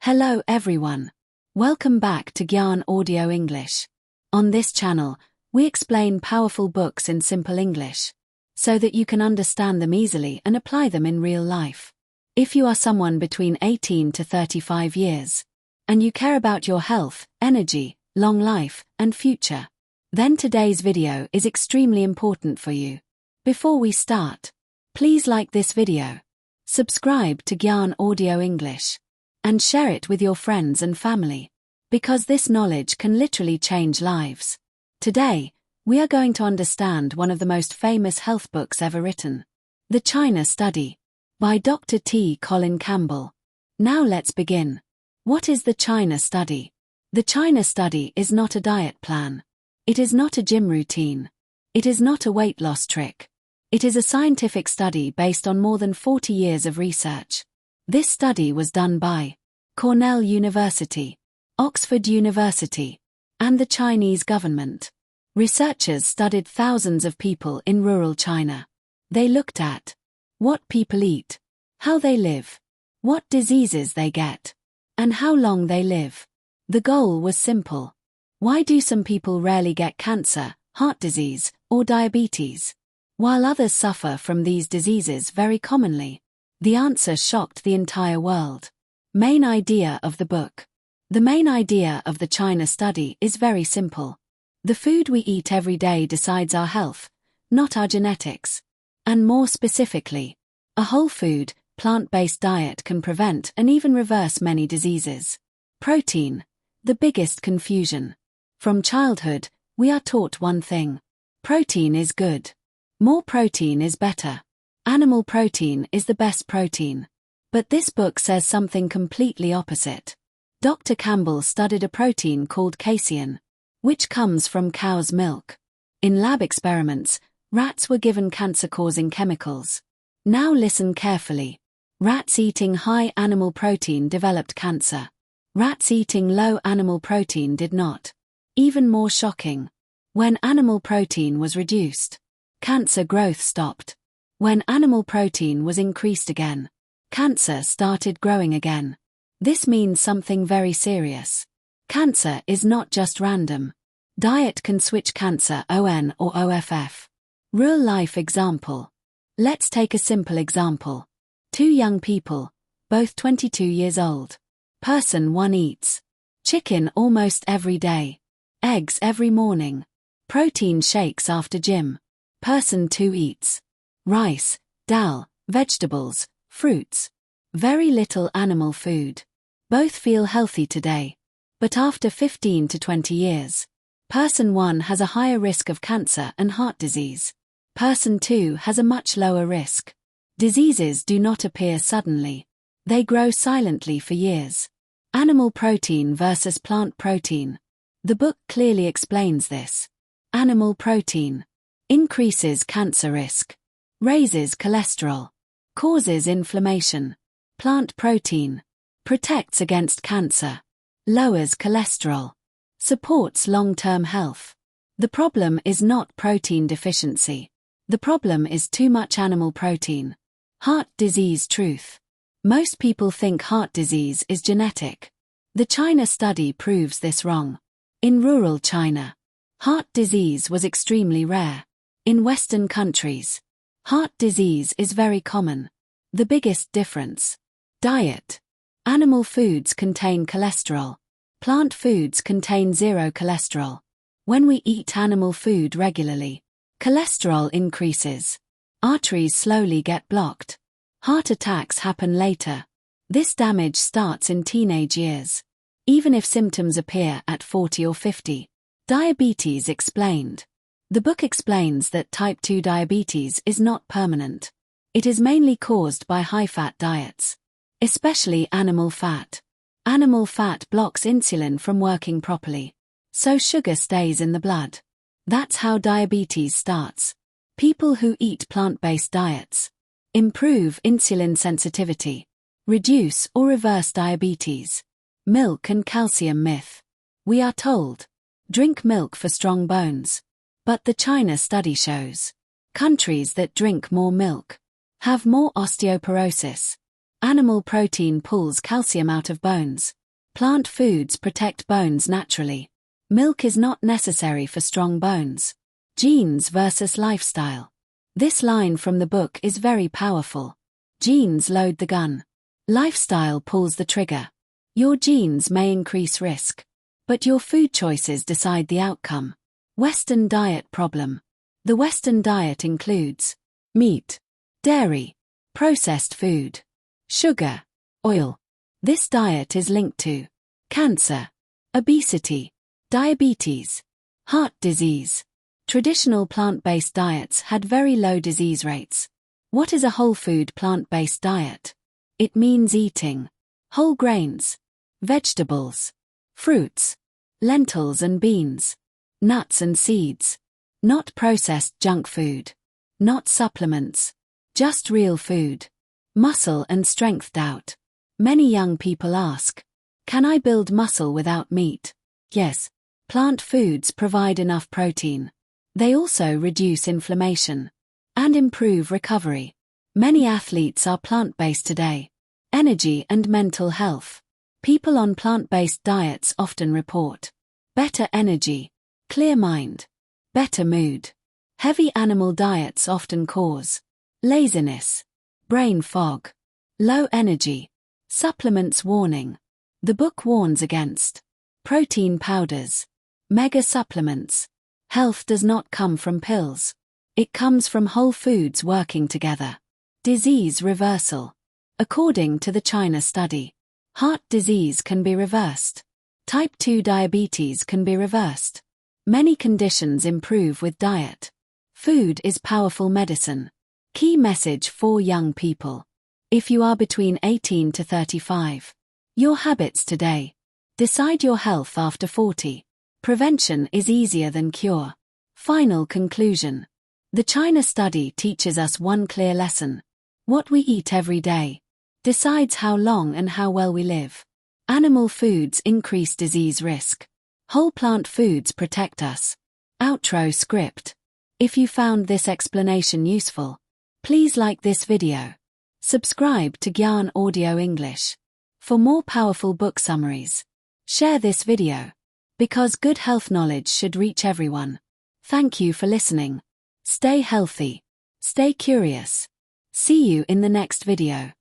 Hello everyone. Welcome back to Gyaan Audio English. On this channel, we explain powerful books in simple English, so that you can understand them easily and apply them in real life. If you are someone between 18 to 35 years, and you care about your health, energy, long life, and future, then today's video is extremely important for you. Before we start, please like this video, subscribe to Gyaan Audio English, and share it with your friends and family, because this knowledge can literally change lives. Today, we are going to understand one of the most famous health books ever written, The China Study, by Dr. T. Colin Campbell. Now let's begin. What is the China Study? The China Study is not a diet plan. It is not a gym routine. It is not a weight loss trick. It is a scientific study based on more than 40 years of research. This study was done by Cornell University, Oxford University, and the Chinese government. Researchers studied thousands of people in rural China. They looked at what people eat, how they live, what diseases they get, and how long they live. The goal was simple. Why do some people rarely get cancer, heart disease, or diabetes, while others suffer from these diseases very commonly? The answer shocked the entire world. Main idea of the book. The main idea of the China Study is very simple. The food we eat every day decides our health, not our genetics. And more specifically, a whole food, plant-based diet can prevent and even reverse many diseases. Protein. The biggest confusion. From childhood, we are taught one thing. Protein is good. More protein is better. Animal protein is the best protein. But this book says something completely opposite. Dr. Campbell studied a protein called casein, which comes from cow's milk. In lab experiments, rats were given cancer-causing chemicals. Now listen carefully. Rats eating high animal protein developed cancer. Rats eating low animal protein did not. Even more shocking. When animal protein was reduced, cancer growth stopped. When animal protein was increased again, cancer started growing again. This means something very serious. Cancer is not just random. Diet can switch cancer ON or OFF. Real life example. Let's take a simple example. Two young people, both 22 years old. Person 1 eats chicken almost every day, eggs every morning, protein shakes after gym. Person 2 eats rice, dal, vegetables, fruits. Very little animal food. Both feel healthy today. But after 15 to 20 years, person 1 has a higher risk of cancer and heart disease. Person 2 has a much lower risk. Diseases do not appear suddenly. They grow silently for years. Animal protein versus plant protein. The book clearly explains this. Animal protein increases cancer risk, raises cholesterol, causes inflammation. Plant protein protects against cancer, lowers cholesterol, supports long-term health. The problem is not protein deficiency. The problem is too much animal protein. Heart disease truth. Most people think heart disease is genetic. The China Study proves this wrong. In rural China, heart disease was extremely rare. In Western countries, heart disease is very common. The biggest difference. Diet. Animal foods contain cholesterol. Plant foods contain zero cholesterol. When we eat animal food regularly, cholesterol increases. Arteries slowly get blocked. Heart attacks happen later. This damage starts in teenage years, even if symptoms appear at 40 or 50. Diabetes explained. The book explains that type 2 diabetes is not permanent. It is mainly caused by high-fat diets, especially animal fat. Animal fat blocks insulin from working properly, so sugar stays in the blood. That's how diabetes starts. People who eat plant-based diets improve insulin sensitivity, reduce or reverse diabetes. Milk and calcium myth. We are told, drink milk for strong bones. But the China Study shows, countries that drink more milk have more osteoporosis. Animal protein pulls calcium out of bones. Plant foods protect bones naturally. Milk is not necessary for strong bones. Genes versus lifestyle. This line from the book is very powerful. Genes load the gun. Lifestyle pulls the trigger. Your genes may increase risk, but your food choices decide the outcome. Western diet problem. The Western diet includes meat, dairy, processed food, sugar, oil. This diet is linked to cancer, obesity, diabetes, heart disease. Traditional plant-based diets had very low disease rates. What is a whole food plant-based diet? It means eating whole grains, vegetables, fruits, lentils and beans, nuts and seeds, not processed junk food, not supplements, just real food. Muscle and strength doubt. Many young people ask, can I build muscle without meat? Yes, plant foods provide enough protein. They also reduce inflammation and improve recovery. Many athletes are plant-based today. Energy and mental health. People on plant-based diets often report better energy, clear mind, better mood. Heavy animal diets often cause laziness, brain fog, low energy. Supplements warning. The book warns against protein powders, mega supplements. Health does not come from pills. It comes from whole foods working together. Disease reversal. According to the China study, heart disease can be reversed. Type 2 diabetes can be reversed. Many conditions improve with diet. Food is powerful medicine. Key message for young people. If you are between 18 to 35, your habits today decide your health after 40. Prevention is easier than cure. Final conclusion. The China study teaches us one clear lesson. What we eat every day decides how long and how well we live. Animal foods increase disease risk. Whole plant foods protect us. Outro script. If you found this explanation useful, please like this video. Subscribe to Gyaan Audio English. For more powerful book summaries, share this video, because good health knowledge should reach everyone. Thank you for listening. Stay healthy. Stay curious. See you in the next video.